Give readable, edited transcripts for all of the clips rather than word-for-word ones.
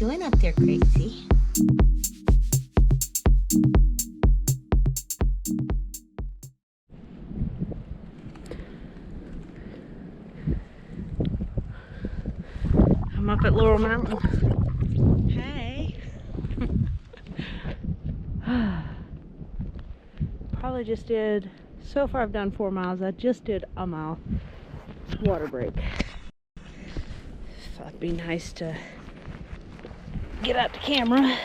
doing up there, crazy? I'm up at Laurel Mountain. Hey. Probably just did, so far I've done 4 miles. I just did a mile water break. Thought it'd be nice to get out the camera.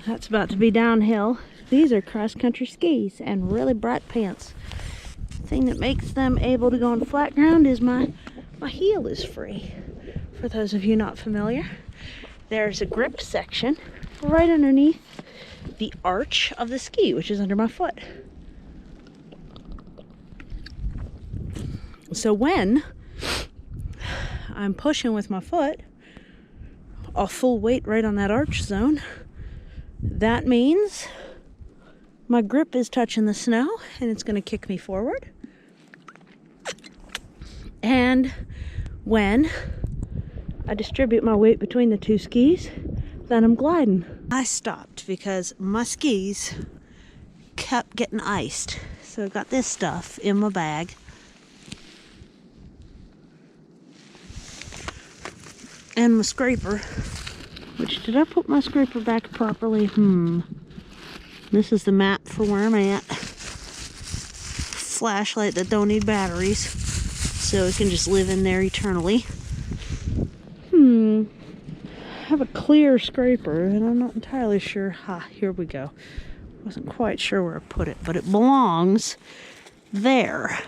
That's about to be downhill. These are cross-country skis and really bright pants. The thing that makes them able to go on flat ground is my heel is free. For those of you not familiar, there's a grip section right underneath the arch of the ski, which is under my foot. So when I'm pushing with my foot, a full weight right on that arch zone, that means my grip is touching the snow and it's going to kick me forward. And when I distribute my weight between the 2 skis, then I'm gliding. I stopped because my skis kept getting iced. So I got this stuff in my bag. And my scraper, which, did I put my scraper back properly? This is the map for where I'm at. Flashlight that don't need batteries, so it can just live in there eternally. I have a clear scraper, and I'm not entirely sure. Here we go. Wasn't quite sure where I put it, but it belongs there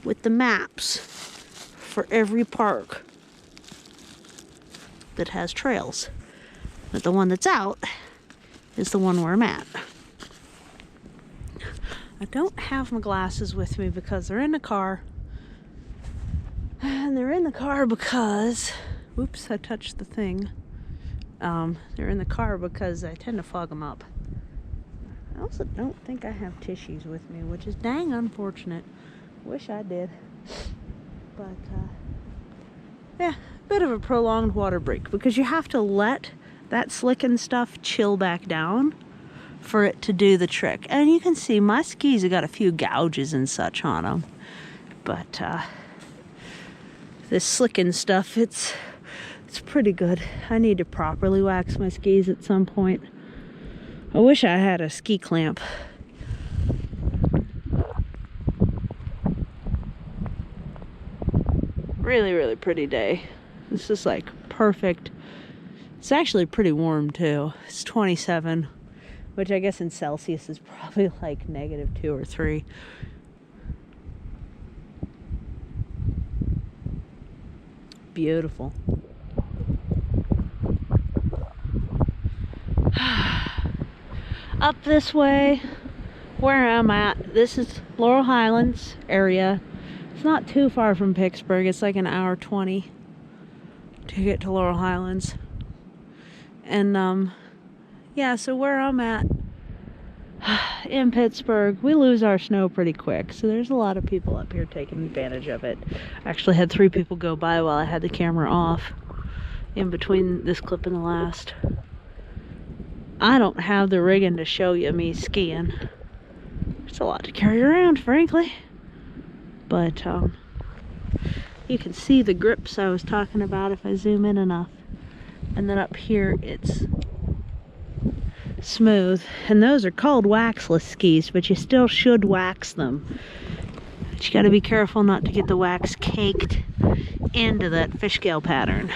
with the maps for every park that has trails. But the one that's out is the one where I'm at. I don't have my glasses with me because they're in the car. And they're in the car because, oops, I touched the thing. They're in the car because I tend to fog them up. I also don't think I have tissues with me, which is dang unfortunate. Wish I did. But, yeah, bit of a prolonged water break because you have to let that slicking stuff chill back down for it to do the trick. And you can see my skis have got a few gouges and such on them. But, this slicking stuff, it's pretty good. I need to properly wax my skis at some point. I wish I had a ski clamp. Really, really pretty day. This is like perfect. It's actually pretty warm too. It's 27, which I guess in Celsius is probably like -2 or 3. Beautiful. Up this way, where I'm at, this is Laurel Highlands area. It's not too far from Pittsburgh. It's like an hour 20 to get to Laurel Highlands. And yeah, so where I'm at in Pittsburgh, we lose our snow pretty quick. So there's a lot of people up here taking advantage of it. I actually had 3 people go by while I had the camera off in between this clip and the last. I don't have the rigging to show you me skiing. It's a lot to carry around, frankly. But you can see the grips I was talking about if I zoom in enough. And then up here it's smooth. And those are called waxless skis, but you still should wax them. But you gotta be careful not to get the wax caked into that fish scale pattern.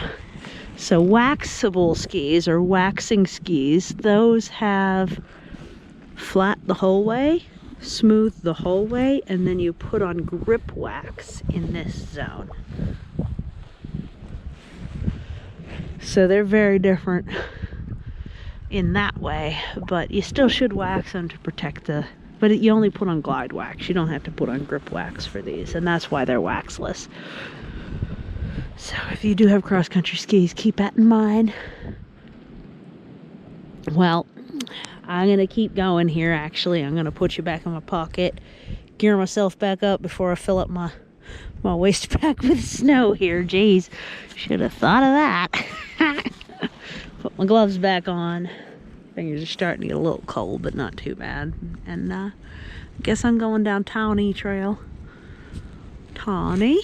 So waxable skis or waxing skis, those have flat the whole way, smooth the whole way, and then you put on grip wax in this zone. So they're very different in that way, but you still should wax them to protect the, but you only put on glide wax. You don't have to put on grip wax for these, and that's why they're waxless. So if you do have cross-country skis, keep that in mind. Well, I'm going to keep going here, actually. I'm going to put you back in my pocket, gear myself back up before I fill up my waist pack with snow here. Jeez, should have thought of that. my gloves back on. Fingers are starting to get a little cold, but not too bad. And I guess I'm going down Tawny Trail. Tawny.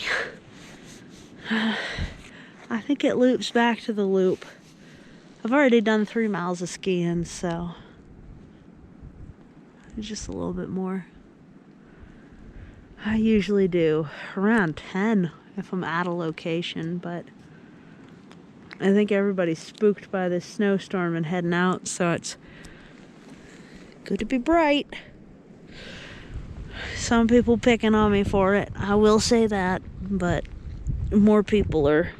I think it loops back to the loop. I've already done 3 miles of skiing, so just a little bit more. I usually do around 10 if I'm at a location, but I think everybody's spooked by this snowstorm and heading out, so it's good to be bright. Some people picking on me for it, I will say that, but more people are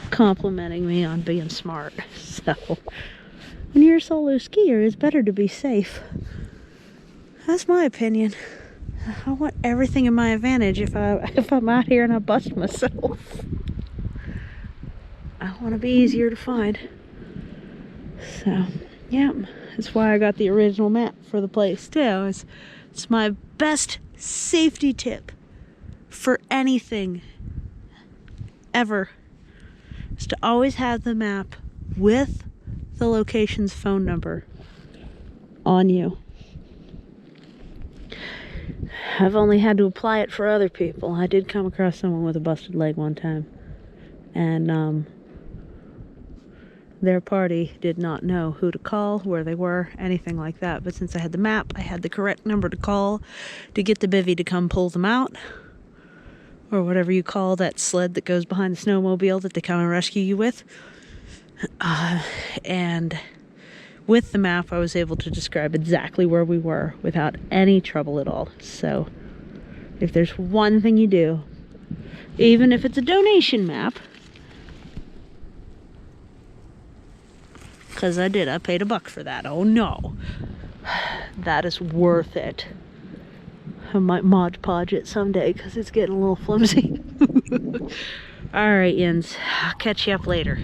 complimenting me on being smart. So when you're a solo skier, it's better to be safe. That's my opinion. I want everything in my advantage if I'm out here and I bust myself. I want to be easier to find. So, yeah, that's why I got the original map for the place too. It's my best safety tip for anything ever, is to always have the map with the location's phone number on you. I've only had to apply it for other people. I did come across someone with a busted leg one time, and their party did not know who to call, where they were, anything like that. But since I had the map, I had the correct number to call to get the bivvy to come pull them out, or whatever you call that sled that goes behind the snowmobile that they come and rescue you with. And with the map, I was able to describe exactly where we were without any trouble at all. So if there's one thing you do, even if it's a donation map, because I paid $1 for that. Oh no, that is worth it. I might Mod Podge it someday because it's getting a little flimsy. All right, Yins, I'll catch you up later.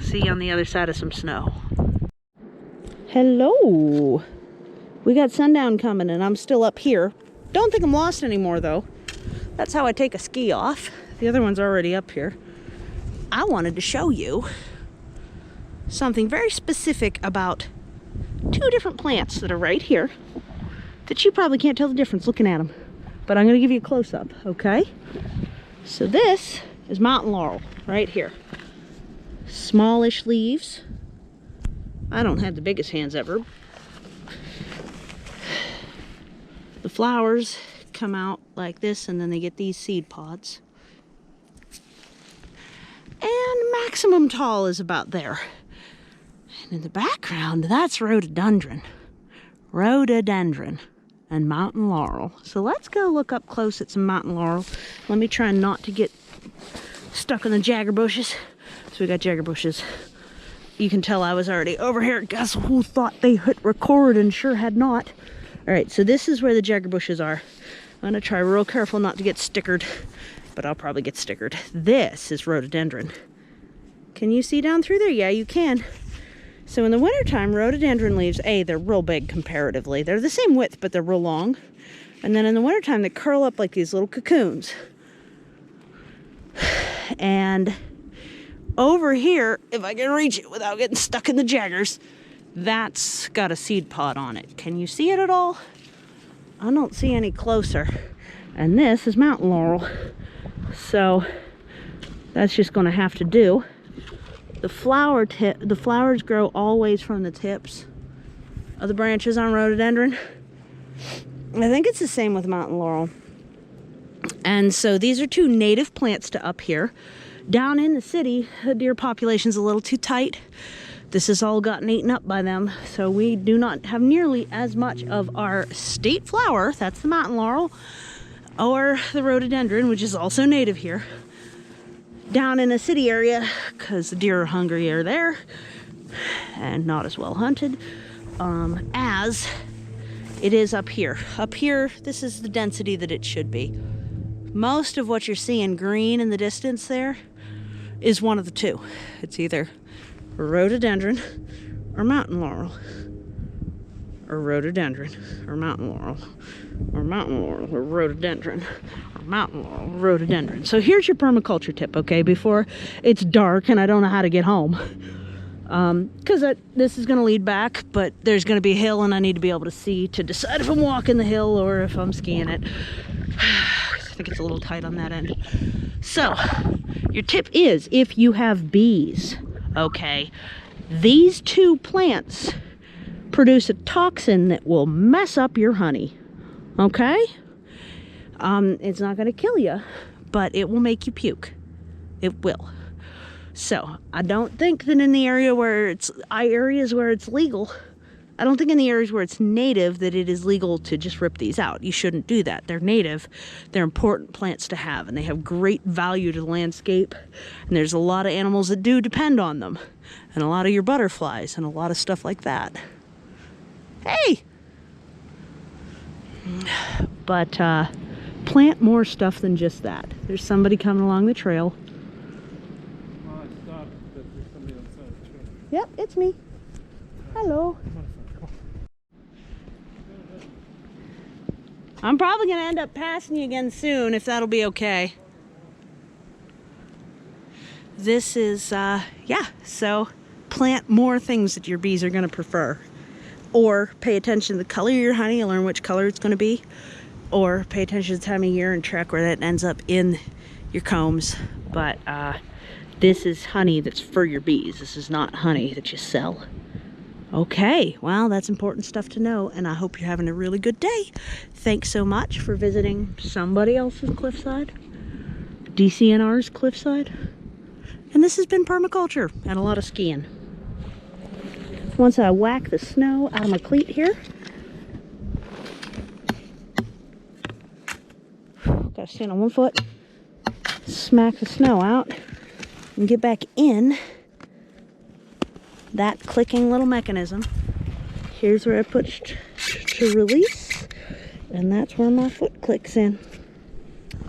See you on the other side of some snow. Hello. We got sundown coming and I'm still up here. Don't think I'm lost anymore though. That's how I take a ski off. The other one's already up here. I wanted to show you something very specific about 2 different plants that are right here that you probably can't tell the difference looking at them. But I'm going to give you a close-up, okay? So this is mountain laurel right here. Smallish leaves. I don't have the biggest hands ever. The flowers come out like this, and then they get these seed pods. And maximum tall is about there. And in the background, that's rhododendron. Rhododendron and mountain laurel. So let's go look up close at some mountain laurel. Let me try not to get stuck in the jagger bushes. So we got jagger bushes. You can tell I was already over here. Guess who thought they hit record and sure had not. All right, so this is where the jagger bushes are. I'm gonna try real careful not to get stickered, but I'll probably get stickered. This is rhododendron. Can you see down through there? Yeah, you can. So in the wintertime, rhododendron leaves, they're real big comparatively. They're the same width, but they're real long. And then in the wintertime, they curl up like these little cocoons. And over here, if I can reach it without getting stuck in the jaggers, that's got a seed pod on it. Can you see it at all? I don't see any closer. And this is mountain laurel. So that's just gonna have to do. The flowers grow always from the tips of the branches on rhododendron. I think it's the same with mountain laurel. And so these are 2 native plants to up here. Down in the city, the deer population's a little too tight. This has all gotten eaten up by them, so we do not have nearly as much of our state flower, that's the mountain laurel, or the rhododendron, which is also native here, down in a city area, because the deer are hungrier there and not as well hunted as it is up here. Up here, this is the density that it should be. Most of what you're seeing green in the distance there is one of the 2. It's either rhododendron or mountain laurel, or rhododendron or mountain laurel, or mountain laurel or rhododendron, or mountain laurel, rhododendron. So here's your permaculture tip, okay, before it's dark and I don't know how to get home. because this is going to lead back, but there's going to be a hill and I need to be able to see to decide if I'm walking the hill or if I'm skiing it. I think it's a little tight on that end. So your tip is, if you have bees, okay, these two plants produce a toxin that will mess up your honey, okay? It's not going to kill you, but it will make you puke. It will. So I don't think that in the areas where it's legal, I don't think in the areas where it's native that it is legal to just rip these out. You shouldn't do that. They're native. They're important plants to have, and they have great value to the landscape. And there's a lot of animals that do depend on them, and a lot of your butterflies and a lot of stuff like that. Hey! But plant more stuff than just that. There's somebody coming along the trail. Oh, I stopped, but there's somebody on the side of the trail. Yep, it's me. Hello. I'm probably going to end up passing you again soon, if that'll be okay. This is, yeah, so plant more things that your bees are going to prefer. Or pay attention to the color of your honey and learn which color it's going to be. Or pay attention to the time of year and track where that ends up in your combs. But this is honey that's for your bees. This is not honey that you sell. Okay, well, that's important stuff to know, and I hope you're having a really good day. Thanks so much for visiting somebody else's cliffside, DCNR's cliffside. And this has been Permaculture and a lot of skiing. Once I whack the snow out of my cleat here, gotta stand on one foot, smack the snow out, and get back in that clicking little mechanism. Here's where I push to release, and that's where my foot clicks in.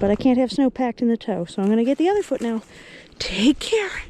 But I can't have snow packed in the toe, so I'm gonna get the other foot now. Take care.